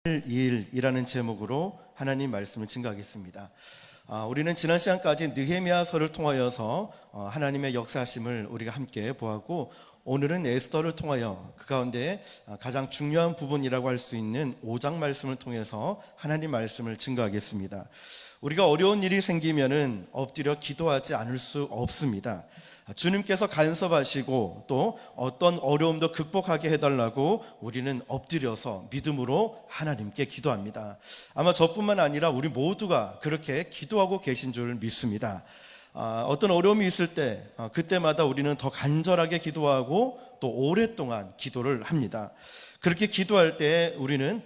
일이라는 제목으로 하나님 말씀을 증거하겠습니다. 우리는 지난 시간까지 느헤미야서를 통하여서 하나님의 역사하심을 우리가 함께 보았고, 오늘은 에스더를 통하여 그 가운데 가장 중요한 부분이라고 할 수 있는 5장 말씀을 통해서 하나님 말씀을 증거하겠습니다. 우리가 어려운 일이 생기면은 엎드려 기도하지 않을 수 없습니다. 주님께서 간섭하시고 또 어떤 어려움도 극복하게 해달라고 우리는 엎드려서 믿음으로 하나님께 기도합니다. 아마 저뿐만 아니라 우리 모두가 그렇게 기도하고 계신 줄 믿습니다. 어떤 어려움이 있을 때 그때마다 우리는 더 간절하게 기도하고 또 오랫동안 기도를 합니다. 그렇게 기도할 때 우리는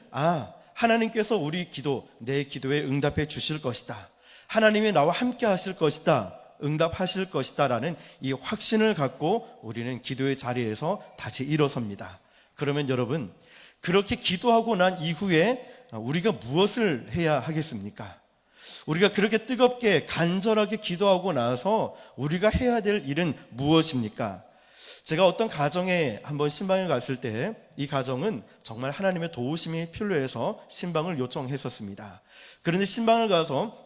하나님께서 우리 기도, 내 기도에 응답해 주실 것이다, 하나님이 나와 함께 하실 것이다, 응답하실 것이다 라는 이 확신을 갖고 우리는 기도의 자리에서 다시 일어섭니다. 그러면 여러분, 그렇게 기도하고 난 이후에 우리가 무엇을 해야 하겠습니까? 우리가 그렇게 뜨겁게 간절하게 기도하고 나서 우리가 해야 될 일은 무엇입니까? 제가 어떤 가정에 한번 신방을 갔을 때 이 가정은 정말 하나님의 도우심이 필요해서 신방을 요청했었습니다. 그런데 신방을 가서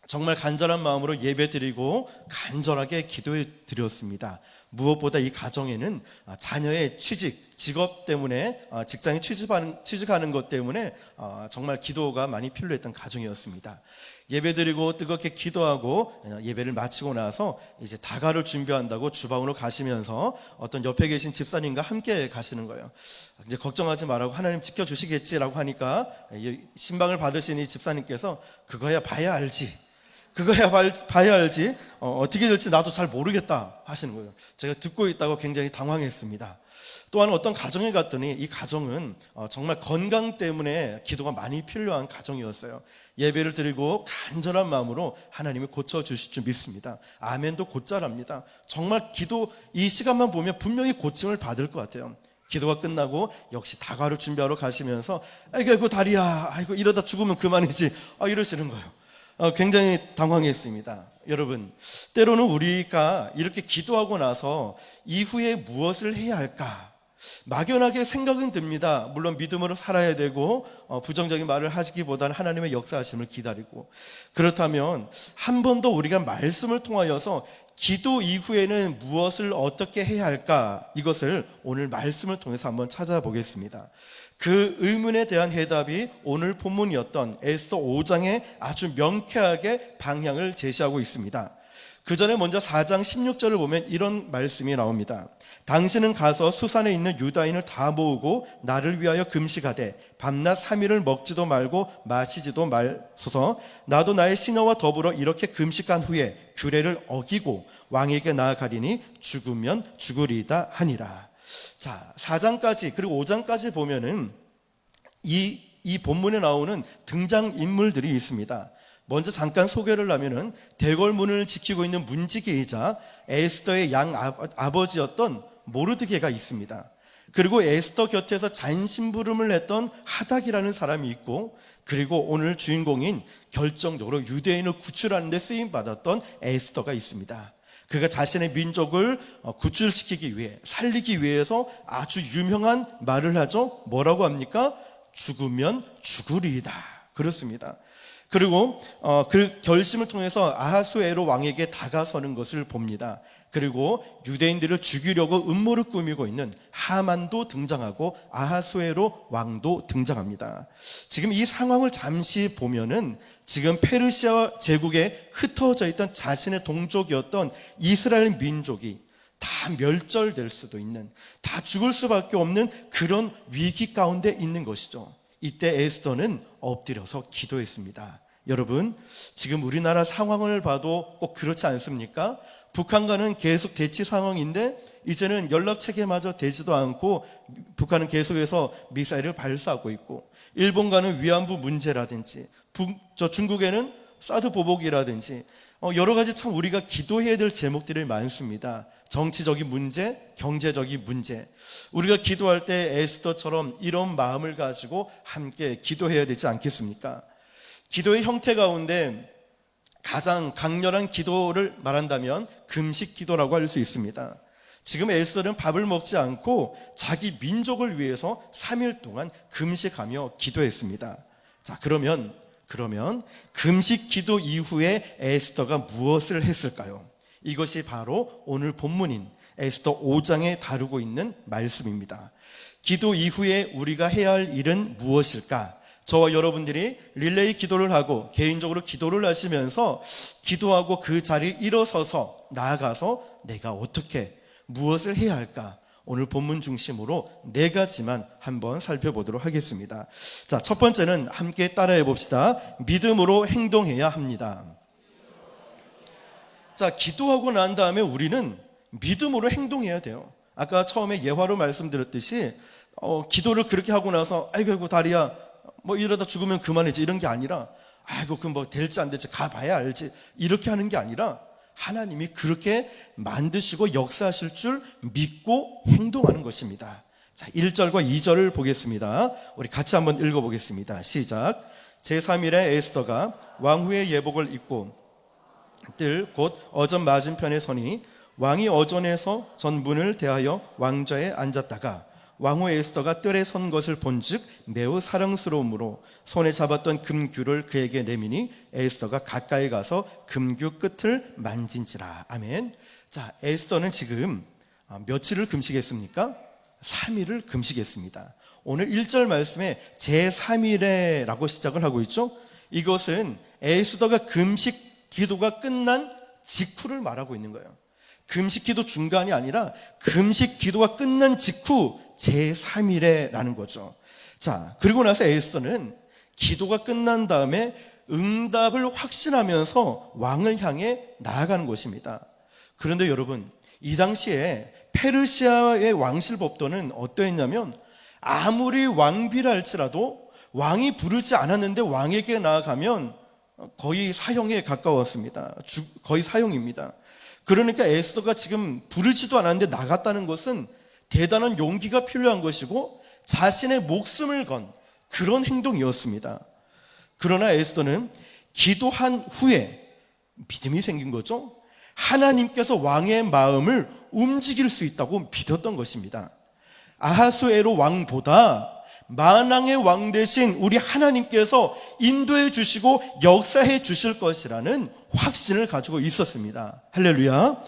정말 간절한 마음으로 예배드리고 간절하게 기도해 드렸습니다. 무엇보다 이 가정에는 자녀의 직업 때문에 직장에 취직하는 것 때문에 정말 기도가 많이 필요했던 가정이었습니다. 예배드리고 뜨겁게 기도하고 예배를 마치고 나서 이제 다가를 준비한다고 주방으로 가시면서 어떤 옆에 계신 집사님과 함께 가시는 거예요. 이제 걱정하지 말라고, 하나님 지켜주시겠지라고 하니까 신방을 받으신 이 집사님께서 그거야 봐야 알지, 어떻게 될지 나도 잘 모르겠다 하시는 거예요. 제가 듣고 있다고 굉장히 당황했습니다. 또한 어떤 가정에 갔더니 이 가정은 정말 건강 때문에 기도가 많이 필요한 가정이었어요. 예배를 드리고 간절한 마음으로 하나님이 고쳐주실 줄 믿습니다. 아멘도 곧잘합니다. 정말 이 시간만 보면 분명히 고침을 받을 것 같아요. 기도가 끝나고 역시 다과를 준비하러 가시면서 아이고 다리야, 아이고 이러다 죽으면 그만이지, 이러시는 거예요. 굉장히 당황했습니다. 여러분, 때로는 우리가 이렇게 기도하고 나서 이후에 무엇을 해야 할까 막연하게 생각은 듭니다. 물론 믿음으로 살아야 되고 부정적인 말을 하시기보다는 하나님의 역사하심을 기다리고, 그렇다면 한 번 더 우리가 말씀을 통하여서 기도 이후에는 무엇을 어떻게 해야 할까, 이것을 오늘 말씀을 통해서 한번 찾아보겠습니다. 그 의문에 대한 해답이 오늘 본문이었던 에스더 5장에 아주 명쾌하게 방향을 제시하고 있습니다. 그 전에 먼저 4장 16절을 보면 이런 말씀이 나옵니다. 당신은 가서 수산에 있는 유다인을 다 모으고 나를 위하여 금식하되 밤낮 3일을 먹지도 말고 마시지도 말소서. 나도 나의 시녀와 더불어 이렇게 금식한 후에 규례를 어기고 왕에게 나아가리니 죽으면 죽으리이다 하니라. 자, 4장까지 그리고 5장까지 보면은 이 본문에 나오는 등장인물들이 있습니다. 먼저 잠깐 소개를 하면은 대궐문을 지키고 있는 문지기이자 에스더의 아버지였던 모르드게가 있습니다. 그리고 에스더 곁에서 잔심부름을 했던 하닥이라는 사람이 있고, 그리고 오늘 주인공인 결정적으로 유대인을 구출하는 데 쓰임받았던 에스더가 있습니다. 그가 자신의 민족을 구출시키기 위해, 살리기 위해서 아주 유명한 말을 하죠. 뭐라고 합니까? 죽으면 죽으리이다. 그렇습니다. 그리고 그 결심을 통해서 아하수에로 왕에게 다가서는 것을 봅니다. 그리고 유대인들을 죽이려고 음모를 꾸미고 있는 하만도 등장하고 아하수에로 왕도 등장합니다. 지금 이 상황을 잠시 보면은 지금 페르시아 제국에 흩어져 있던 자신의 동족이었던 이스라엘 민족이 다 멸절될 수도 있는, 다 죽을 수밖에 없는 그런 위기 가운데 있는 것이죠. 이때 에스더는 엎드려서 기도했습니다. 여러분, 지금 우리나라 상황을 봐도 꼭 그렇지 않습니까? 북한과는 계속 대치 상황인데 이제는 연락체계마저 되지도 않고 북한은 계속해서 미사일을 발사하고 있고, 일본과는 위안부 문제라든지 중국에는 사드 보복이라든지 여러 가지 참 우리가 기도해야 될 제목들이 많습니다. 정치적인 문제, 경제적인 문제. 우리가 기도할 때 에스더처럼 이런 마음을 가지고 함께 기도해야 되지 않겠습니까? 기도의 형태 가운데 가장 강렬한 기도를 말한다면 금식 기도라고 할 수 있습니다. 지금 에스더는 밥을 먹지 않고 자기 민족을 위해서 3일 동안 금식하며 기도했습니다. 자, 그러면 금식 기도 이후에 에스더가 무엇을 했을까요? 이것이 바로 오늘 본문인 에스더 5장에 다루고 있는 말씀입니다. 기도 이후에 우리가 해야 할 일은 무엇일까? 저와 여러분들이 릴레이 기도를 하고 개인적으로 기도를 하시면서 기도하고 그 자리에 일어서서 나아가서 내가 어떻게 무엇을 해야 할까? 오늘 본문 중심으로 4가지만 한번 살펴보도록 하겠습니다. 자, 첫 번째는 함께 따라해 봅시다. 믿음으로 행동해야 합니다. 자, 기도하고 난 다음에 우리는 믿음으로 행동해야 돼요. 아까 처음에 예화로 말씀드렸듯이 기도를 그렇게 하고 나서 아이고 다리야 뭐 이러다 죽으면 그만이지 이런 게 아니라 아이고 그 뭐 될지 안 될지 가봐야 알지 이렇게 하는 게 아니라 하나님이 그렇게 만드시고 역사하실 줄 믿고 행동하는 것입니다. 자, 1절과 2절을 보겠습니다. 우리 같이 한번 읽어보겠습니다. 시작. 제3일에 에스더가 왕후의 예복을 입고 뜰 곧 어전 맞은편에 서니 왕이 어전에서 전문을 대하여 왕좌에 앉았다가 왕후 에스더가 뜰에 선 것을 본즉 매우 사랑스러움으로 손에 잡았던 금규를 그에게 내미니 에스더가 가까이 가서 금규 끝을 만진지라. 아멘. 자, 에스더는 지금 며칠을 금식했습니까? 3일을 금식했습니다. 오늘 1절 말씀에 제3일에라고 시작을 하고 있죠. 이것은 에스더가 금식 기도가 끝난 직후를 말하고 있는 거예요. 금식 기도 중간이 아니라 금식 기도가 끝난 직후 제3일에라는 거죠. 자, 그리고 나서 에스더는 기도가 끝난 다음에 응답을 확신하면서 왕을 향해 나아가는 것입니다. 그런데 여러분, 이 당시에 페르시아의 왕실 법도는 어떠했냐면 아무리 왕비라 할지라도 왕이 부르지 않았는데 왕에게 나아가면 거의 사형에 가까웠습니다. 거의 사형입니다. 그러니까 에스더가 지금 부르지도 않았는데 나갔다는 것은 대단한 용기가 필요한 것이고 자신의 목숨을 건 그런 행동이었습니다. 그러나 에스더는 기도한 후에 믿음이 생긴 거죠. 하나님께서 왕의 마음을 움직일 수 있다고 믿었던 것입니다. 아하수에로 왕보다 만왕의 왕 대신 우리 하나님께서 인도해 주시고 역사해 주실 것이라는 확신을 가지고 있었습니다. 할렐루야.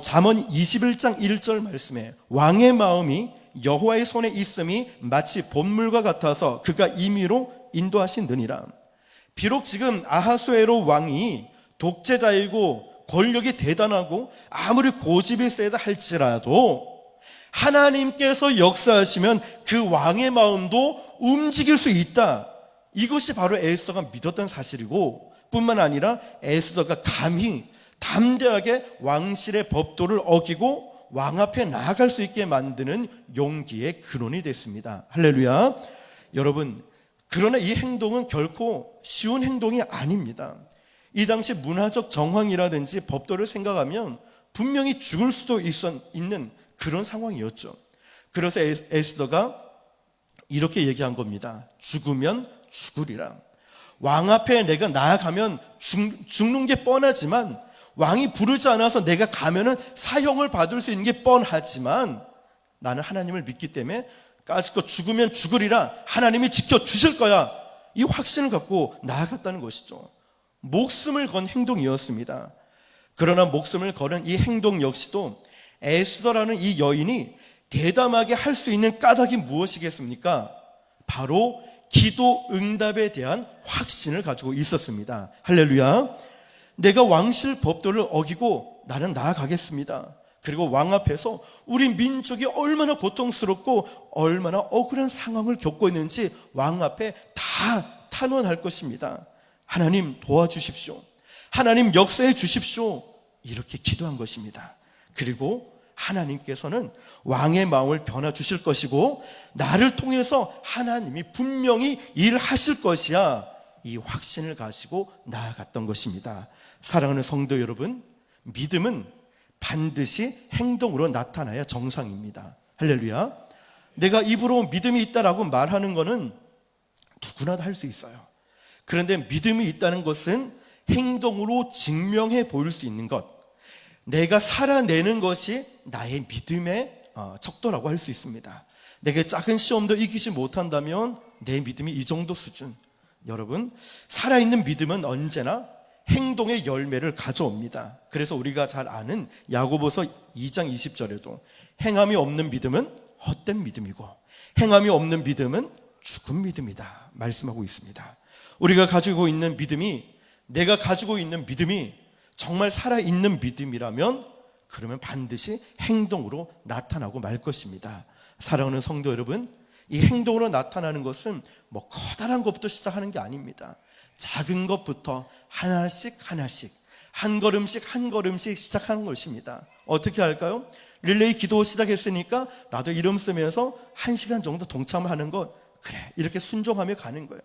잠언 21장 1절 말씀에 왕의 마음이 여호와의 손에 있음이 마치 봇물과 같아서 그가 임의로 인도하신느니라. 비록 지금 아하수에로 왕이 독재자이고 권력이 대단하고 아무리 고집이 세다 할지라도 하나님께서 역사하시면 그 왕의 마음도 움직일 수 있다. 이것이 바로 에스더가 믿었던 사실이고 뿐만 아니라 에스더가 감히 담대하게 왕실의 법도를 어기고 왕 앞에 나아갈 수 있게 만드는 용기의 근원이 됐습니다. 할렐루야. 여러분, 그러나 이 행동은 결코 쉬운 행동이 아닙니다. 이 당시 문화적 정황이라든지 법도를 생각하면 분명히 죽을 수도 있는 그런 상황이었죠. 그래서 에스더가 이렇게 얘기한 겁니다. 죽으면 죽으리라. 왕 앞에 내가 나아가면 죽는 게 뻔하지만 왕이 부르지 않아서 내가 가면은 사형을 받을 수 있는 게 뻔하지만 나는 하나님을 믿기 때문에 까짓거 죽으면 죽으리라. 하나님이 지켜주실 거야. 이 확신을 갖고 나아갔다는 것이죠. 목숨을 건 행동이었습니다. 그러나 목숨을 거는 이 행동 역시도 에스더라는 이 여인이 대담하게 할 수 있는 까닭이 무엇이겠습니까? 바로 기도 응답에 대한 확신을 가지고 있었습니다. 할렐루야. 내가 왕실 법도를 어기고 나는 나아가겠습니다. 그리고 왕 앞에서 우리 민족이 얼마나 고통스럽고 얼마나 억울한 상황을 겪고 있는지 왕 앞에 다 탄원할 것입니다. 하나님 도와주십시오. 하나님 역사해 주십시오. 이렇게 기도한 것입니다. 그리고 하나님께서는 왕의 마음을 변화 주실 것이고 나를 통해서 하나님이 분명히 일하실 것이야. 이 확신을 가지고 나아갔던 것입니다. 사랑하는 성도 여러분, 믿음은 반드시 행동으로 나타나야 정상입니다. 할렐루야. 내가 입으로 믿음이 있다라고 말하는 것은 누구나 다 할 수 있어요. 그런데 믿음이 있다는 것은 행동으로 증명해 보일 수 있는 것, 내가 살아내는 것이 나의 믿음의 척도라고 할 수 있습니다. 내게 작은 시험도 이기지 못한다면 내 믿음이 이 정도 수준. 여러분, 살아있는 믿음은 언제나 행동의 열매를 가져옵니다. 그래서 우리가 잘 아는 야고보서 2장 20절에도 행함이 없는 믿음은 헛된 믿음이고 행함이 없는 믿음은 죽은 믿음이다 말씀하고 있습니다. 우리가 가지고 있는 믿음이, 내가 가지고 있는 믿음이 정말 살아있는 믿음이라면 그러면 반드시 행동으로 나타나고 말 것입니다. 사랑하는 성도 여러분, 이 행동으로 나타나는 것은 커다란 것부터 시작하는 게 아닙니다. 작은 것부터 하나씩 하나씩, 한 걸음씩 한 걸음씩 시작하는 것입니다. 어떻게 할까요? 릴레이 기도 시작했으니까 나도 이름 쓰면서 1시간 정도 동참하는 것, 그래, 이렇게 순종하며 가는 거예요.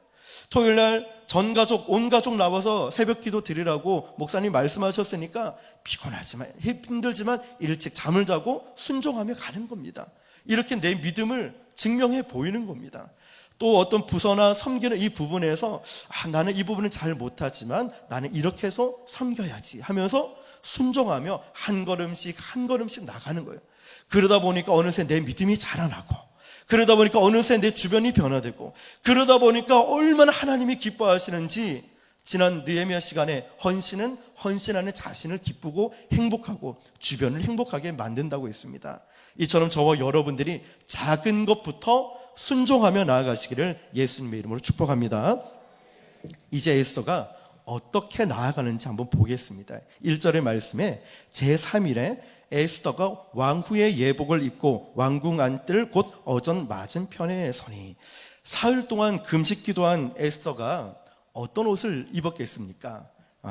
토요일날 전 가족, 온 가족 나와서 새벽 기도 드리라고 목사님 말씀하셨으니까 피곤하지만, 힘들지만 일찍 잠을 자고 순종하며 가는 겁니다. 이렇게 내 믿음을 증명해 보이는 겁니다. 또 어떤 부서나 섬기는 이 부분에서 나는 이 부분은 잘 못하지만 나는 이렇게 해서 섬겨야지 하면서 순종하며 한 걸음씩 한 걸음씩 나가는 거예요. 그러다 보니까 어느새 내 믿음이 자라나고, 그러다 보니까 어느새 내 주변이 변화되고, 그러다 보니까 얼마나 하나님이 기뻐하시는지 지난 느헤미야 시간에 헌신하는 자신을 기쁘고 행복하고 주변을 행복하게 만든다고 했습니다. 이처럼 저와 여러분들이 작은 것부터 순종하며 나아가시기를 예수님의 이름으로 축복합니다. 이제 에스더가 어떻게 나아가는지 한번 보겠습니다. 1절의 말씀에 제3일에 에스더가 왕후의 예복을 입고 왕궁 안뜰 곧 어전 맞은편에 서니. 사흘 동안 금식 기도한 에스더가 어떤 옷을 입었겠습니까?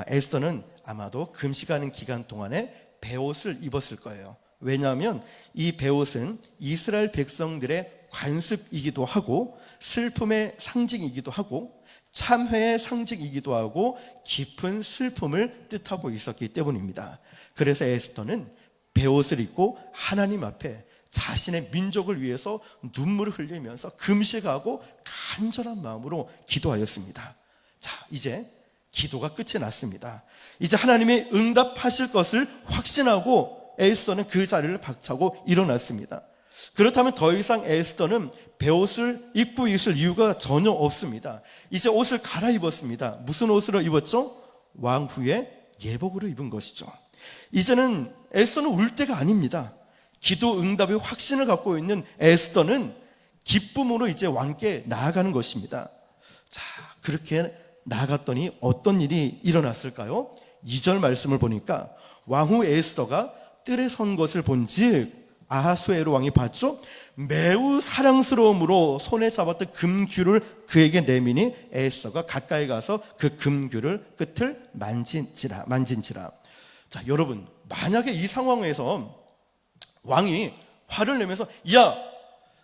에스더는 아마도 금식하는 기간 동안에 베옷을 입었을 거예요. 왜냐하면 이 베옷은 이스라엘 백성들의 관습이기도 하고 슬픔의 상징이기도 하고 참회의 상징이기도 하고 깊은 슬픔을 뜻하고 있었기 때문입니다. 그래서 에스더는 베옷을 입고 하나님 앞에 자신의 민족을 위해서 눈물을 흘리면서 금식하고 간절한 마음으로 기도하였습니다. 자, 이제 기도가 끝이 났습니다. 이제 하나님이 응답하실 것을 확신하고 에스더는 그 자리를 박차고 일어났습니다. 그렇다면 더 이상 에스더는 베옷을 입고 있을 이유가 전혀 없습니다. 이제 옷을 갈아입었습니다. 무슨 옷으로 입었죠? 왕후의 예복으로 입은 것이죠. 이제는 에스더는 울 때가 아닙니다. 기도 응답의 확신을 갖고 있는 에스더는 기쁨으로 이제 왕께 나아가는 것입니다. 자, 그렇게 나아갔더니 어떤 일이 일어났을까요? 2절 말씀을 보니까 왕후 에스더가 뜰에 선 것을 본즉 아하수에로 왕이 봤죠. 매우 사랑스러움으로 손에 잡았던 금규를 그에게 내미니 에스더가 가까이 가서 그 금규를 끝을 만진지라. 자, 여러분, 만약에 이 상황에서 왕이 화를 내면서 야,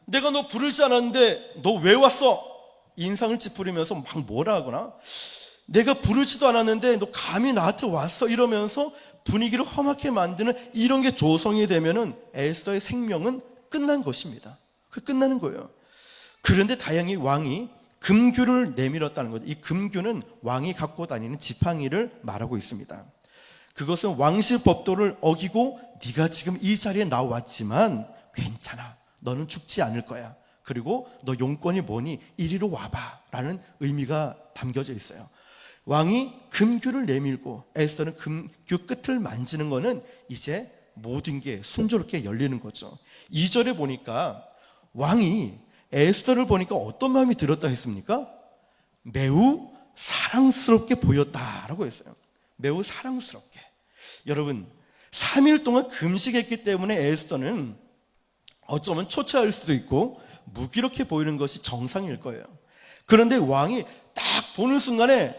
내가 너 부르지 않았는데 너 왜 왔어? 인상을 찌푸리면서 막 뭐라 하거나 내가 부르지도 않았는데 너 감히 나한테 왔어? 이러면서 분위기를 험하게 만드는 이런 게 조성이 되면은 에스더의 생명은 끝난 것입니다. 그 끝나는 거예요. 그런데 다행히 왕이 금규를 내밀었다는 거죠. 이 금규는 왕이 갖고 다니는 지팡이를 말하고 있습니다. 그것은 왕실 법도를 어기고 네가 지금 이 자리에 나왔지만 괜찮아. 너는 죽지 않을 거야. 그리고 너 용건이 뭐니? 이리로 와봐 라는 의미가 담겨져 있어요. 왕이 금규를 내밀고 에스더는 금규 끝을 만지는 거는 이제 모든 게 순조롭게 열리는 거죠. 2절에 보니까 왕이 에스더를 보니까 어떤 마음이 들었다 했습니까? 매우 사랑스럽게 보였다라고 했어요. 매우 사랑스럽게. 여러분, 3일 동안 금식했기 때문에 에스더는 어쩌면 초췌할 수도 있고 무기력해 보이는 것이 정상일 거예요. 그런데 왕이 딱 보는 순간에,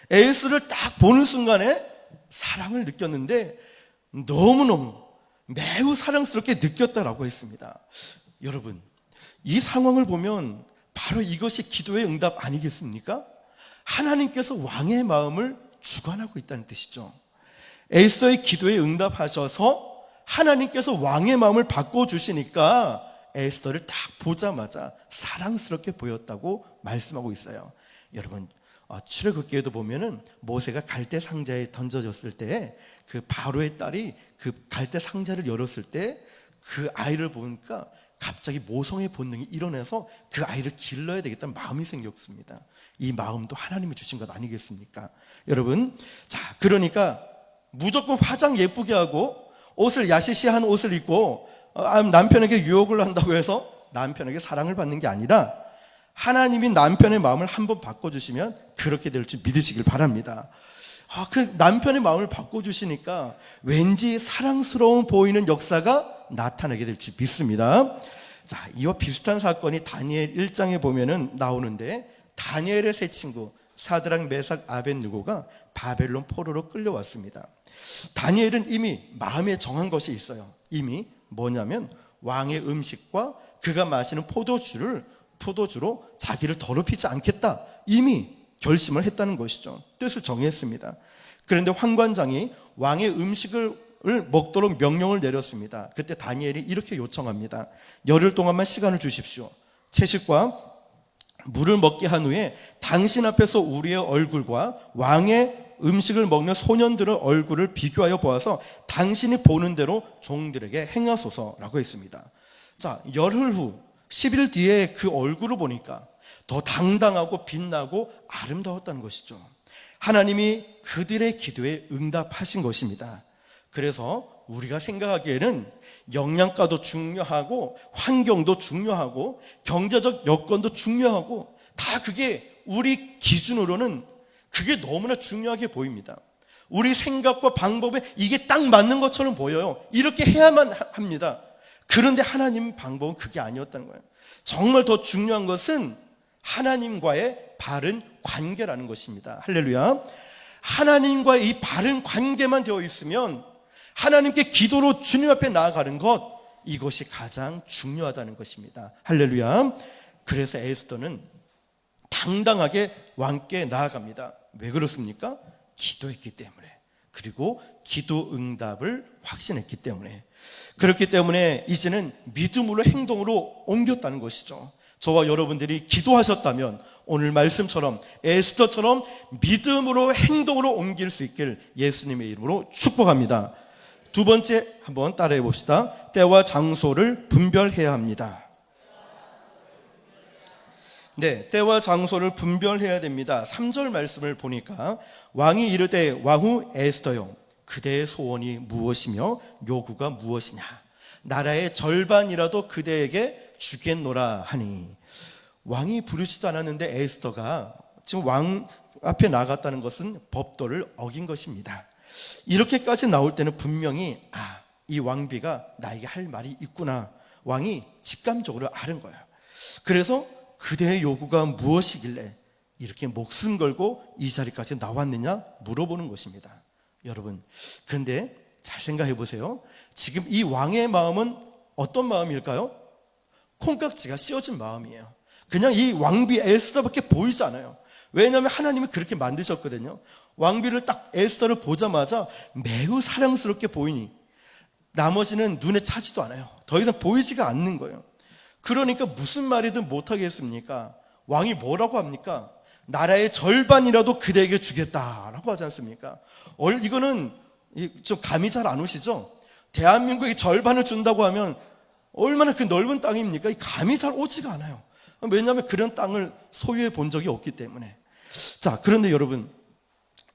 에스더를 딱 보는 순간에 사랑을 느꼈는데 너무너무 매우 사랑스럽게 느꼈다라고 했습니다. 여러분, 이 상황을 보면 바로 이것이 기도의 응답 아니겠습니까? 하나님께서 왕의 마음을 주관하고 있다는 뜻이죠. 에스더의 기도에 응답하셔서 하나님께서 왕의 마음을 바꿔주시니까 에스더를 딱 보자마자 사랑스럽게 보였다고 말씀하고 있어요. 여러분, 출애굽기에도 보면은 모세가 갈대 상자에 던져졌을 때 그 바로의 딸이 그 갈대 상자를 열었을 때 그 아이를 보니까 갑자기 모성의 본능이 일어나서 그 아이를 길러야 되겠다는 마음이 생겼습니다. 이 마음도 하나님이 주신 것 아니겠습니까? 여러분, 자, 그러니까 무조건 화장 예쁘게 하고 옷을 야시시한 옷을 입고 남편에게 유혹을 한다고 해서 남편에게 사랑을 받는 게 아니라 하나님이 남편의 마음을 한번 바꿔주시면 그렇게 될 줄 믿으시길 바랍니다. 그 남편의 마음을 바꿔주시니까 왠지 사랑스러워 보이는 역사가 나타나게 될 줄 믿습니다. 자, 이와 비슷한 사건이 다니엘 1장에 보면은 나오는데, 다니엘의 세 친구 사드락, 메삭, 아벳느고가 바벨론 포로로 끌려왔습니다. 다니엘은 이미 마음에 정한 것이 있어요. 이미 뭐냐면 왕의 음식과 그가 마시는 포도주로 자기를 더럽히지 않겠다, 이미 결심을 했다는 것이죠. 뜻을 정했습니다. 그런데 환관장이 왕의 음식을 먹도록 명령을 내렸습니다. 그때 다니엘이 이렇게 요청합니다. 열흘 동안만 시간을 주십시오. 채식과 물을 먹게 한 후에 당신 앞에서 우리의 얼굴과 왕의 음식을 먹는 소년들의 얼굴을 비교하여 보아서 당신이 보는 대로 종들에게 행하소서라고 했습니다. 자, 열흘 후 10일 뒤에 그 얼굴을 보니까 더 당당하고 빛나고 아름다웠다는 것이죠. 하나님이 그들의 기도에 응답하신 것입니다. 그래서 우리가 생각하기에는 영양가도 중요하고 환경도 중요하고 경제적 여건도 중요하고 다 그게 우리 기준으로는 그게 너무나 중요하게 보입니다. 우리 생각과 방법에 이게 딱 맞는 것처럼 보여요. 이렇게 해야만 합니다. 그런데 하나님 방법은 그게 아니었다는 거예요. 정말 더 중요한 것은 하나님과의 바른 관계라는 것입니다. 할렐루야. 하나님과의 이 바른 관계만 되어 있으면 하나님께 기도로 주님 앞에 나아가는 것, 이것이 가장 중요하다는 것입니다. 할렐루야. 그래서 에스더는 당당하게 왕께 나아갑니다. 왜 그렇습니까? 기도했기 때문에, 그리고 기도 응답을 확신했기 때문에, 그렇기 때문에 이제는 믿음으로 행동으로 옮겼다는 것이죠. 저와 여러분들이 기도하셨다면 오늘 말씀처럼 에스더처럼 믿음으로 행동으로 옮길 수 있길 예수님의 이름으로 축복합니다. 두 번째, 한번 따라해 봅시다. 때와 장소를 분별해야 합니다. 네, 때와 장소를 분별해야 됩니다. 3절 말씀을 보니까 왕이 이르되 왕후 에스더여, 그대의 소원이 무엇이며 요구가 무엇이냐? 나라의 절반이라도 그대에게 주겠노라 하니. 왕이 부르지도 않았는데 에스더가 지금 왕 앞에 나갔다는 것은 법도를 어긴 것입니다. 이렇게까지 나올 때는 분명히 이 왕비가 나에게 할 말이 있구나, 왕이 직감적으로 아는 거예요. 그래서 그대의 요구가 무엇이길래 이렇게 목숨 걸고 이 자리까지 나왔느냐 물어보는 것입니다. 여러분, 그런데 잘 생각해 보세요. 지금 이 왕의 마음은 어떤 마음일까요? 콩깍지가 씌워진 마음이에요. 그냥 이 왕비 에스더밖에 보이지 않아요. 왜냐하면 하나님이 그렇게 만드셨거든요. 왕비를 딱 에스더를 보자마자 매우 사랑스럽게 보이니 나머지는 눈에 차지도 않아요. 더 이상 보이지가 않는 거예요. 그러니까 무슨 말이든 못하겠습니까? 왕이 뭐라고 합니까? 나라의 절반이라도 그대에게 주겠다라고 하지 않습니까? 이거는 좀 감이 잘 안 오시죠? 대한민국의 절반을 준다고 하면 얼마나 그 넓은 땅입니까? 이 감이 잘 오지가 않아요. 왜냐하면 그런 땅을 소유해 본 적이 없기 때문에. 자, 그런데 여러분,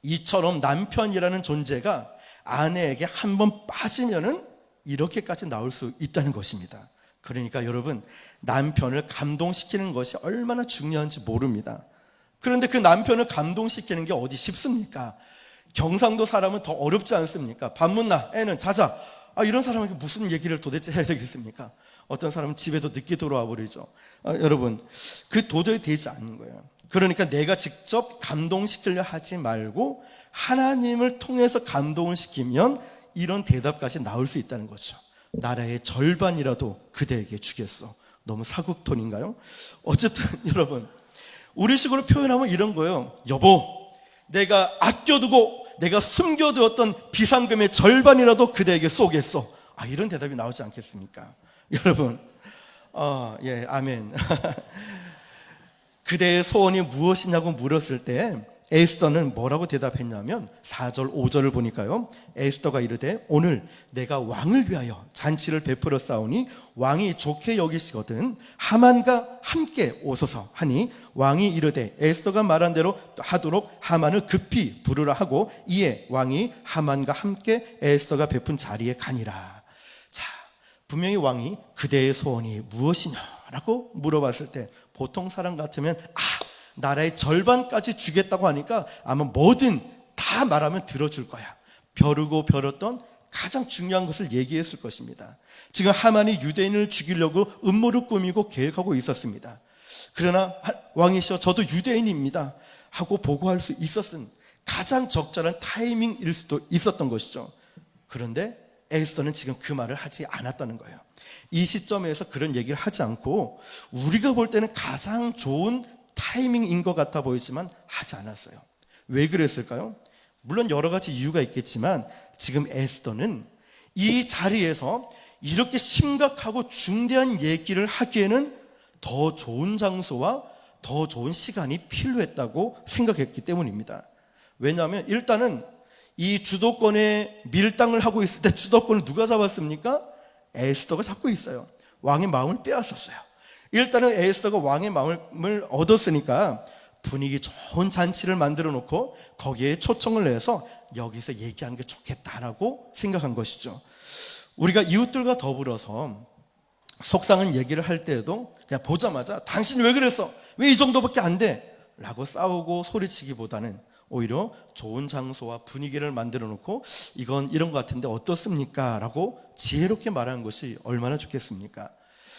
이처럼 남편이라는 존재가 아내에게 한번 빠지면은 이렇게까지 나올 수 있다는 것입니다. 그러니까 여러분, 남편을 감동시키는 것이 얼마나 중요한지 모릅니다. 그런데 그 남편을 감동시키는 게 어디 쉽습니까? 경상도 사람은 더 어렵지 않습니까? 밥 묻나? 애는 자자. 이런 사람에게 무슨 얘기를 도대체 해야 되겠습니까? 어떤 사람은 집에도 늦게 돌아와 버리죠. 여러분, 그 도저히 되지 않는 거예요. 그러니까 내가 직접 감동시키려 하지 말고 하나님을 통해서 감동을 시키면 이런 대답까지 나올 수 있다는 거죠. 나라의 절반이라도 그대에게 주겠어. 너무 사국톤인가요? 어쨌든 여러분, 우리식으로 표현하면 이런 거예요. 여보, 내가 아껴두고 내가 숨겨두었던 비상금의 절반이라도 그대에게 쏘겠어. 이런 대답이 나오지 않겠습니까? 여러분, 예, 아멘. 그대의 소원이 무엇이냐고 물었을 때 에스더는 뭐라고 대답했냐면 4절 5절을 보니까요, 에스더가 이르되 오늘 내가 왕을 위하여 잔치를 베풀어 싸우니 왕이 좋게 여기시거든 하만과 함께 오소서 하니 왕이 이르되 에스더가 말한 대로 하도록 하만을 급히 부르라 하고 이에 왕이 하만과 함께 에스더가 베푼 자리에 가니라. 자, 분명히 왕이 그대의 소원이 무엇이냐라고 물어봤을 때 보통 사람 같으면 나라의 절반까지 주겠다고 하니까 아마 뭐든 다 말하면 들어줄 거야. 벼르고 벼렀던 가장 중요한 것을 얘기했을 것입니다. 지금 하만이 유대인을 죽이려고 음모를 꾸미고 계획하고 있었습니다. 그러나 왕이시여 저도 유대인입니다 하고 보고할 수 있었던 가장 적절한 타이밍일 수도 있었던 것이죠. 그런데 에스더는 지금 그 말을 하지 않았다는 거예요. 이 시점에서 그런 얘기를 하지 않고 우리가 볼 때는 가장 좋은 타이밍인 것 같아 보이지만 하지 않았어요. 왜 그랬을까요? 물론 여러 가지 이유가 있겠지만 지금 에스더는 이 자리에서 이렇게 심각하고 중대한 얘기를 하기에는 더 좋은 장소와 더 좋은 시간이 필요했다고 생각했기 때문입니다. 왜냐하면 일단은 이 주도권에 밀당을 하고 있을 때 주도권을 누가 잡았습니까? 에스더가 잡고 있어요. 왕의 마음을 빼앗았어요. 일단은 에스더가 왕의 마음을 얻었으니까 분위기 좋은 잔치를 만들어 놓고 거기에 초청을 내서 여기서 얘기하는 게 좋겠다라고 생각한 것이죠. 우리가 이웃들과 더불어서 속상한 얘기를 할 때에도 그냥 보자마자 당신 왜 그랬어? 왜 이 정도밖에 안 돼? 라고 싸우고 소리치기보다는 오히려 좋은 장소와 분위기를 만들어 놓고 이건 이런 것 같은데 어떻습니까? 라고 지혜롭게 말하는 것이 얼마나 좋겠습니까?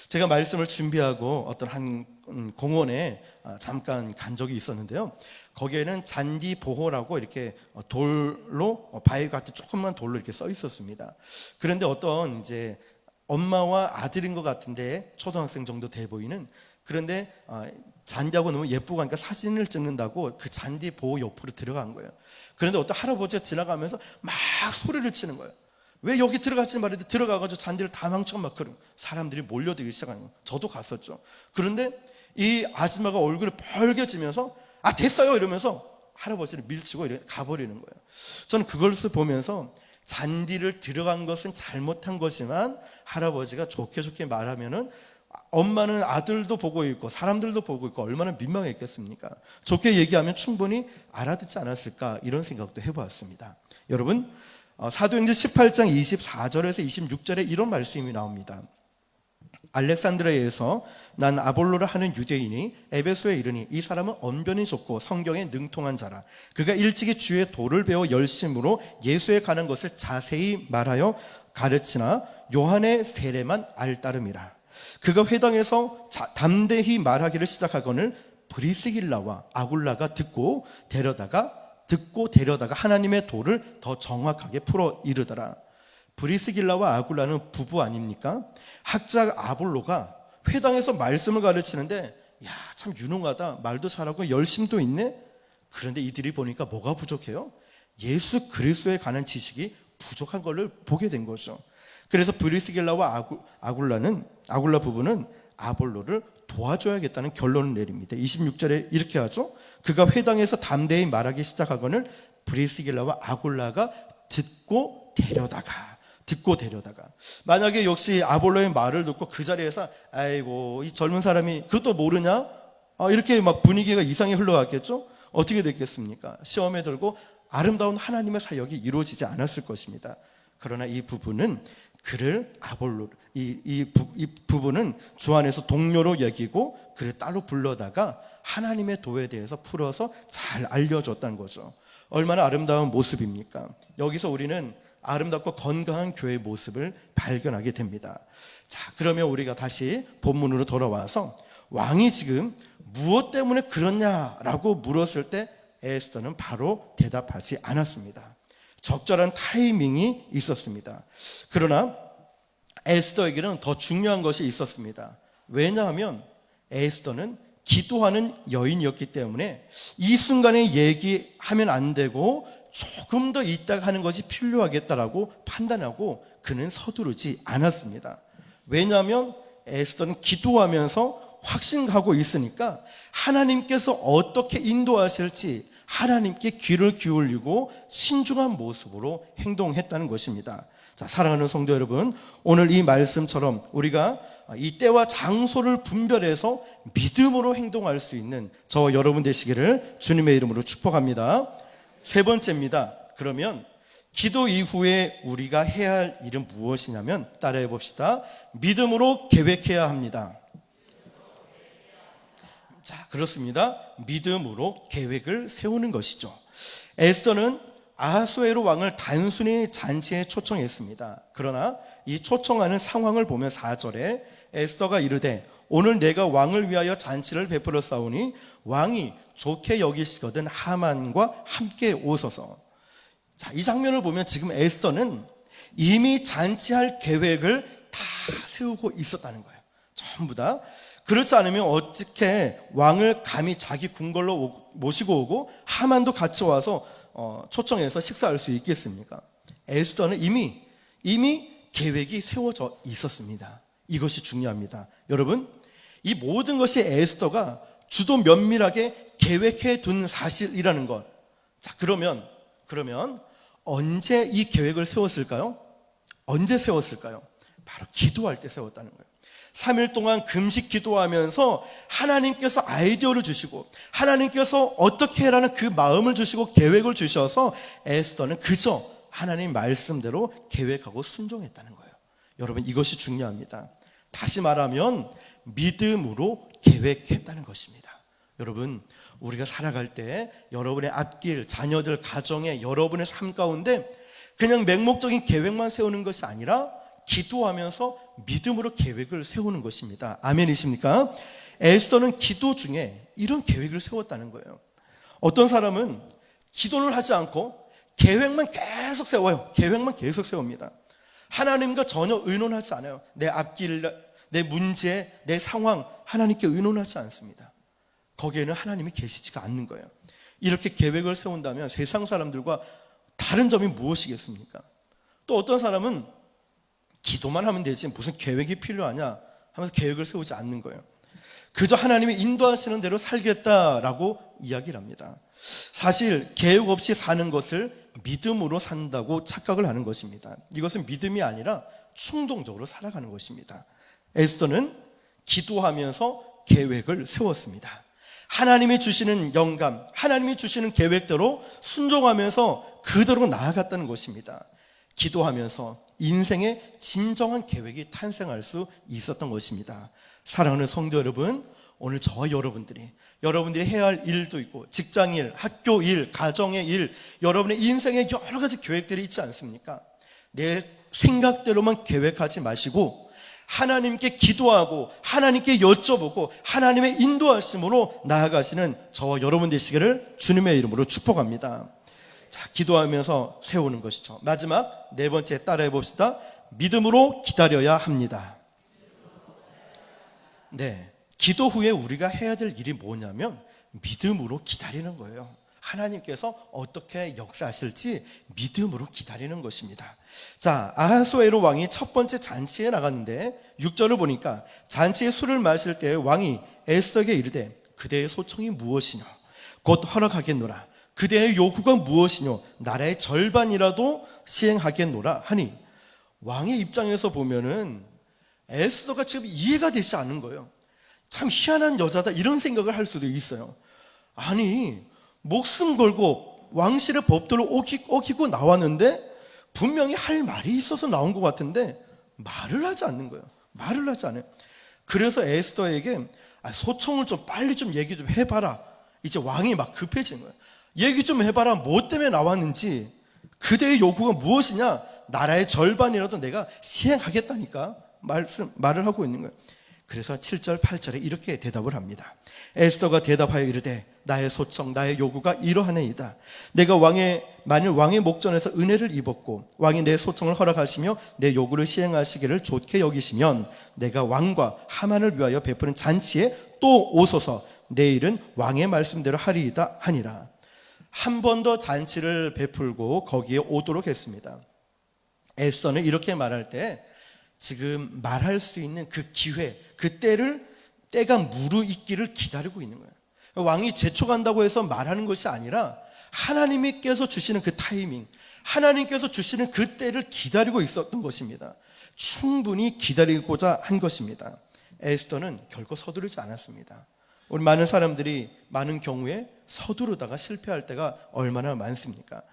제가 말씀을 준비하고 어떤 한 공원에 잠깐 간 적이 있었는데요. 거기에는 잔디 보호라고 이렇게 돌로 바위 같은 조그만 돌로 이렇게 써 있었습니다. 그런데 어떤 이제 엄마와 아들인 것 같은데 초등학생 정도 돼 보이는, 그런데 잔디하고 너무 예쁘고 하니까 사진을 찍는다고 그 잔디 보호 옆으로 들어간 거예요. 그런데 어떤 할아버지가 지나가면서 막 소리를 치는 거예요. 왜 여기 들어가지 말인데 들어가가지고 잔디를 다 망쳐 막 그런 사람들이 몰려들기 시작하는 거예요. 저도 갔었죠. 그런데 이 아줌마가 얼굴이 벌개지면서 됐어요 이러면서 할아버지를 밀치고 이렇게 가버리는 거예요. 저는 그걸 보면서 잔디를 들어간 것은 잘못한 거지만 할아버지가 좋게 좋게 말하면은 엄마는 아들도 보고 있고 사람들도 보고 있고 얼마나 민망했겠습니까? 좋게 얘기하면 충분히 알아듣지 않았을까 이런 생각도 해보았습니다. 여러분, 사도행전 18장 24절에서 26절에 이런 말씀이 나옵니다. 알렉산드리아에서 난 아볼로라 하는 유대인이 에베소에 이르니 이 사람은 언변이 좋고 성경에 능통한 자라. 그가 일찍이 주의 도를 배워 열심으로 예수에 관한 것을 자세히 말하여 가르치나 요한의 세례만 알따름이라. 그가 회당에서 담대히 말하기를 시작하거늘 브리스길라와 아굴라가 듣고 데려다가 하나님의 도를 더 정확하게 풀어 이르더라. 브리스길라와 아굴라는 부부 아닙니까? 학자 아볼로가 회당에서 말씀을 가르치는데 참 유능하다, 말도 잘하고 열심도 있네. 그런데 이들이 보니까 뭐가 부족해요? 예수 그리스도에 관한 지식이 부족한 것을 보게 된 거죠. 그래서 브리스길라와 아굴라 부부는 아볼로를 도와줘야겠다는 결론을 내립니다. 26절에 이렇게 하죠. 그가 회당에서 담대히 말하기 시작하거늘 브리스길라와 아굴라가 듣고 데려다가. 만약에 역시 아볼로의 말을 듣고 그 자리에서 아이고 이 젊은 사람이 그것도 모르냐? 이렇게 막 분위기가 이상히 흘러갔겠죠? 어떻게 됐겠습니까? 시험에 들고 아름다운 하나님의 사역이 이루어지지 않았을 것입니다. 그러나 이 부부는 이 부부는 주 안에서 동료로 여기고 그를 따로 불러다가 하나님의 도에 대해서 풀어서 잘 알려줬다는 거죠. 얼마나 아름다운 모습입니까? 여기서 우리는 아름답고 건강한 교회의 모습을 발견하게 됩니다. 자, 그러면 우리가 다시 본문으로 돌아와서 왕이 지금 무엇 때문에 그러냐라고 물었을 때 에스더는 바로 대답하지 않았습니다. 적절한 타이밍이 있었습니다. 그러나 에스더에게는 더 중요한 것이 있었습니다. 왜냐하면 에스더는 기도하는 여인이었기 때문에 이 순간에 얘기하면 안 되고 조금 더 있다가 하는 것이 필요하겠다라고 판단하고 그는 서두르지 않았습니다. 왜냐하면 에스더는 기도하면서 확신하고 있으니까 하나님께서 어떻게 인도하실지 하나님께 귀를 기울이고 신중한 모습으로 행동했다는 것입니다. 자, 사랑하는 성도 여러분, 오늘 이 말씀처럼 우리가 이 때와 장소를 분별해서 믿음으로 행동할 수 있는 저와 여러분 되시기를 주님의 이름으로 축복합니다. 세 번째입니다. 그러면 기도 이후에 우리가 해야 할 일은 무엇이냐면 따라해 봅시다. 믿음으로 계획해야 합니다. 자, 그렇습니다. 믿음으로 계획을 세우는 것이죠. 에스더는 아하수에로 왕을 단순히 잔치에 초청했습니다. 그러나 이 초청하는 상황을 보면 4절에 에스더가 이르되 오늘 내가 왕을 위하여 잔치를 베풀어 싸우니 왕이 좋게 여기시거든 하만과 함께 오소서. 자, 이 장면을 보면 지금 에스더는 이미 잔치할 계획을 다 세우고 있었다는 거예요. 전부 다. 그렇지 않으면 어떻게 왕을 감히 자기 궁궐로 모시고 오고 하만도 같이 와서 초청해서 식사할 수 있겠습니까? 에스더는 이미 계획이 세워져 있었습니다. 이것이 중요합니다. 여러분, 이 모든 것이 에스더가 주도 면밀하게 계획해 둔 사실이라는 것. 자, 그러면 언제 이 계획을 세웠을까요? 언제 세웠을까요? 바로 기도할 때 세웠다는 거예요. 3일 동안 금식 기도하면서 하나님께서 아이디어를 주시고 하나님께서 어떻게 해라는 그 마음을 주시고 계획을 주셔서 에스더는 그저 하나님 말씀대로 계획하고 순종했다는 거예요. 여러분, 이것이 중요합니다. 다시 말하면 믿음으로 계획했다는 것입니다. 여러분, 우리가 살아갈 때 여러분의 앞길, 자녀들, 가정에 여러분의 삶 가운데 그냥 맹목적인 계획만 세우는 것이 아니라 기도하면서 믿음으로 계획을 세우는 것입니다. 아멘이십니까? 에스더는 기도 중에 이런 계획을 세웠다는 거예요. 어떤 사람은 기도를 하지 않고 계획만 계속 세워요. 계획만 계속 세웁니다. 하나님과 전혀 의논하지 않아요. 내 앞길, 내 문제, 내 상황 하나님께 의논하지 않습니다. 거기에는 하나님이 계시지가 않는 거예요. 이렇게 계획을 세운다면 세상 사람들과 다른 점이 무엇이겠습니까? 또 어떤 사람은 기도만 하면 되지 무슨 계획이 필요하냐 하면서 계획을 세우지 않는 거예요. 그저 하나님이 인도하시는 대로 살겠다라고 이야기를 합니다. 사실 계획 없이 사는 것을 믿음으로 산다고 착각을 하는 것입니다. 이것은 믿음이 아니라 충동적으로 살아가는 것입니다. 에스더는 기도하면서 계획을 세웠습니다. 하나님이 주시는 영감, 하나님이 주시는 계획대로 순종하면서 그대로 나아갔다는 것입니다. 기도하면서 인생의 진정한 계획이 탄생할 수 있었던 것입니다. 사랑하는 성도 여러분, 오늘 저와 여러분들이 해야 할 일도 있고 직장일, 학교 일, 가정의 일, 여러분의 인생에 여러 가지 계획들이 있지 않습니까? 내 생각대로만 계획하지 마시고 하나님께 기도하고 하나님께 여쭤보고 하나님의 인도하심으로 나아가시는 저와 여러분 되시기를 주님의 이름으로 축복합니다. 자, 기도하면서 세우는 것이죠. 마지막 네 번째 따라해 봅시다. 믿음으로 기다려야 합니다. 네, 기도 후에 우리가 해야 될 일이 뭐냐면 믿음으로 기다리는 거예요. 하나님께서 어떻게 역사하실지 믿음으로 기다리는 것입니다. 자, 아하수에로 왕이 첫 번째 잔치에 나갔는데 6절을 보니까 잔치에 술을 마실 때 왕이 에스더에게 이르되 그대의 소청이 무엇이냐 곧 허락하겠노라. 그대의 요구가 무엇이뇨 나라의 절반이라도 시행하겠노라 하니, 왕의 입장에서 보면은 에스더가 지금 이해가 되지 않는 거예요. 참 희한한 여자다 이런 생각을 할 수도 있어요. 아니, 목숨 걸고 왕실의 법도를 어기고 나왔는데 분명히 할 말이 있어서 나온 것 같은데 말을 하지 않는 거예요. 말을 하지 않아요. 그래서 에스더에게 소청을 좀 빨리 좀 얘기 좀 해봐라. 이제 왕이 막 급해진 거예요. 얘기 좀 해봐라. 뭐 때문에 나왔는지, 그대의 요구가 무엇이냐, 나라의 절반이라도 내가 시행하겠다니까 말을 하고 있는 거예요. 그래서 7절 8절에 이렇게 대답을 합니다. 에스더가 대답하여 이르되 나의 소청 나의 요구가 이러하니이다. 내가 만일 왕의 목전에서 은혜를 입었고 왕이 내 소청을 허락하시며 내 요구를 시행하시기를 좋게 여기시면 내가 왕과 하만을 위하여 베푸는 잔치에 또 오소서. 내일은 왕의 말씀대로 하리이다 하니라. 한 번 더 잔치를 베풀고 거기에 오도록 했습니다. 에스더는 이렇게 말할 때 지금 말할 수 있는 그 기회, 그 때를 때가 무르익기를 기다리고 있는 거예요. 왕이 재촉한다고 해서 말하는 것이 아니라 하나님께서 주시는 그 타이밍, 하나님께서 주시는 그 때를 기다리고 있었던 것입니다. 충분히 기다리고자 한 것입니다. 에스더는 결코 서두르지 않았습니다. 우리 많은 사람들이 많은 경우에 서두르다가 실패할 때가 얼마나 많습니까?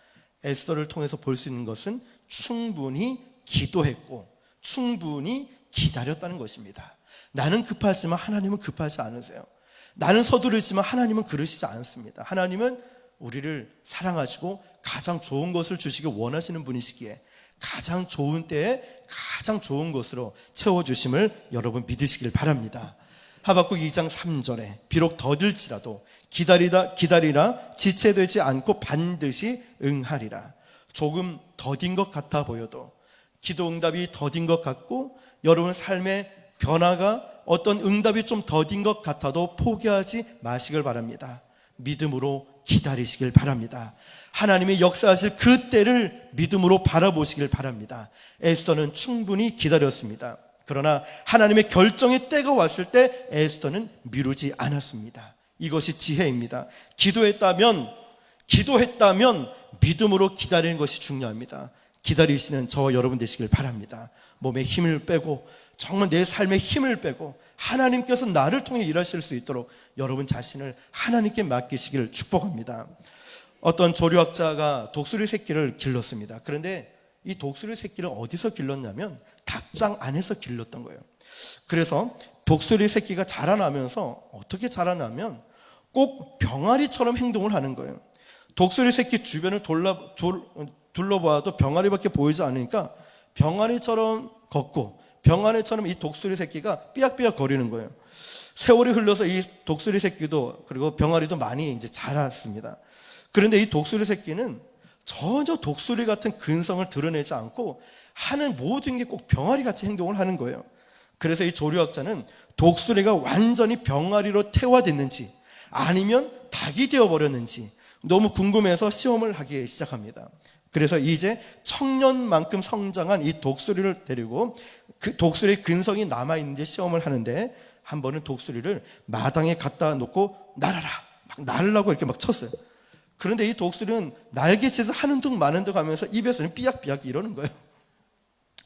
에스더를 통해서 볼 수 있는 것은 충분히 기도했고 충분히 기다렸다는 것입니다. 나는 급하지만 하나님은 급하지 않으세요. 나는 서두르지만 하나님은 그러시지 않습니다. 하나님은 우리를 사랑하시고 가장 좋은 것을 주시기 원하시는 분이시기에 가장 좋은 때에 가장 좋은 것으로 채워주심을 여러분 믿으시길 바랍니다. 하박국 2장 3절에 비록 더딜지라도 기다리라 지체되지 않고 반드시 응하리라. 조금 더딘 것 같아 보여도, 기도 응답이 더딘 것 같고 여러분 삶의 변화가 어떤 응답이 좀 더딘 것 같아도 포기하지 마시길 바랍니다. 믿음으로 기다리시길 바랍니다. 하나님의 역사하실 그 때를 믿음으로 바라보시길 바랍니다. 에스더는 충분히 기다렸습니다. 그러나 하나님의 결정의 때가 왔을 때 에스더는 미루지 않았습니다. 이것이 지혜입니다. 기도했다면 믿음으로 기다리는 것이 중요합니다. 기다리시는 저와 여러분 되시길 바랍니다. 몸에 힘을 빼고 정말 내 삶에 힘을 빼고 하나님께서 나를 통해 일하실 수 있도록 여러분 자신을 하나님께 맡기시기를 축복합니다. 어떤 조류학자가 독수리 새끼를 길렀습니다. 그런데 이 독수리 새끼를 어디서 길렀냐면 닭장 안에서 길렀던 거예요. 그래서 독수리 새끼가 자라나면서 어떻게 자라나면 꼭 병아리처럼 행동을 하는 거예요. 독수리 새끼 주변을 둘러봐도 병아리밖에 보이지 않으니까 병아리처럼 걷고 병아리처럼 이 독수리 새끼가 삐약삐약 거리는 거예요. 세월이 흘러서 이 독수리 새끼도 그리고 병아리도 많이 이제 자랐습니다. 그런데 이 독수리 새끼는 전혀 독수리 같은 근성을 드러내지 않고 하는 모든 게 꼭 병아리 같이 행동을 하는 거예요. 그래서 이 조류학자는 독수리가 완전히 병아리로 태화됐는지 아니면 닭이 되어버렸는지 너무 궁금해서 시험을 하기 시작합니다. 그래서 이제 청년만큼 성장한 이 독수리를 데리고 그 독수리의 근성이 남아있는지 시험을 하는데 한 번은 독수리를 마당에 갖다 놓고 날아라 막 날으려고 이렇게 막 쳤어요. 그런데 이 독수리는 날개짓에서 하는 둥 마는 둥 하면서 입에서는 삐약삐약 이러는 거예요.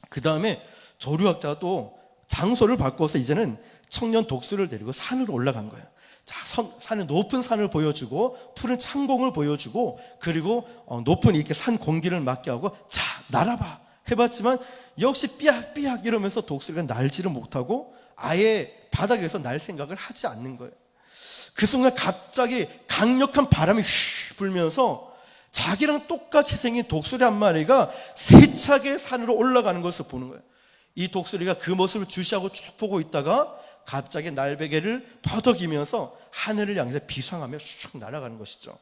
그 다음에 조류학자가 또 장소를 바꿔서 이제는 청년 독수리를 데리고 산으로 올라간 거예요. 자, 산의 높은 산을 보여주고 푸른 창공을 보여주고 그리고 높은 이렇게 산 공기를 맡게 하고 자 날아봐 해봤지만 역시 삐약삐약 이러면서 독수리가 날지를 못하고 아예 바닥에서 날 생각을 하지 않는 거예요. 그 순간 갑자기 강력한 바람이 휘 불면서 자기랑 똑같이 생긴 독수리 한 마리가 세차게 산으로 올라가는 것을 보는 거예요. 이 독수리가 그 모습을 주시하고 쭉 보고 있다가 갑자기 날베개를 퍼덕이면서 하늘을 향해서 비상하며 슉 날아가는 것이죠.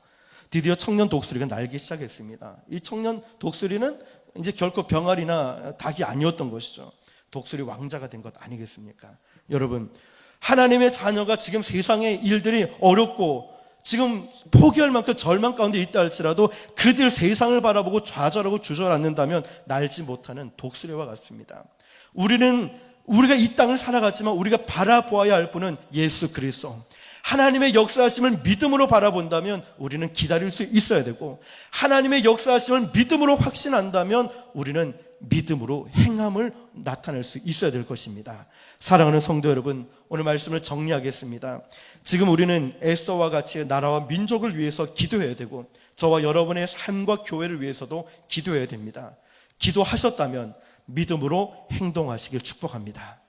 드디어 청년 독수리가 날기 시작했습니다. 이 청년 독수리는 이제 결코 병아리나 닭이 아니었던 것이죠. 독수리 왕자가 된 것 아니겠습니까? 여러분, 하나님의 자녀가 지금 세상의 일들이 어렵고 지금 포기할 만큼 절망 가운데 있다 할지라도 그들 세상을 바라보고 좌절하고 주저앉는다면 날지 못하는 독수리와 같습니다. 우리가 이 땅을 살아가지만 우리가 바라보아야 할 분은 예수 그리스도. 하나님의 역사하심을 믿음으로 바라본다면 우리는 기다릴 수 있어야 되고 하나님의 역사하심을 믿음으로 확신한다면 우리는 믿음으로 행함을 나타낼 수 있어야 될 것입니다. 사랑하는 성도 여러분, 오늘 말씀을 정리하겠습니다. 지금 우리는 에스더와 같이 나라와 민족을 위해서 기도해야 되고 저와 여러분의 삶과 교회를 위해서도 기도해야 됩니다. 기도하셨다면 믿음으로 행동하시길 축복합니다.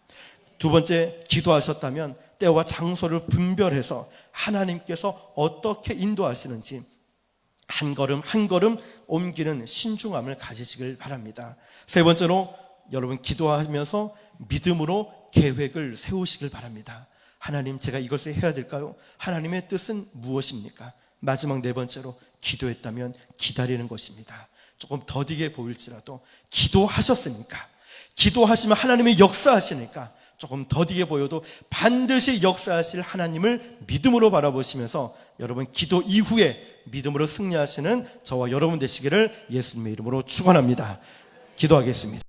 두 번째, 기도하셨다면 때와 장소를 분별해서 하나님께서 어떻게 인도하시는지 한 걸음 한 걸음 옮기는 신중함을 가지시길 바랍니다. 세 번째로, 여러분 기도하면서 믿음으로 계획을 세우시길 바랍니다. 하나님, 제가 이것을 해야 될까요? 하나님의 뜻은 무엇입니까? 마지막 네 번째로, 기도했다면 기다리는 것입니다. 조금 더디게 보일지라도 기도하셨으니까, 기도하시면 하나님의 역사하시니까 조금 더디게 보여도 반드시 역사하실 하나님을 믿음으로 바라보시면서 여러분 기도 이후에 믿음으로 승리하시는 저와 여러분 되시기를 예수님의 이름으로 축원합니다. 기도하겠습니다.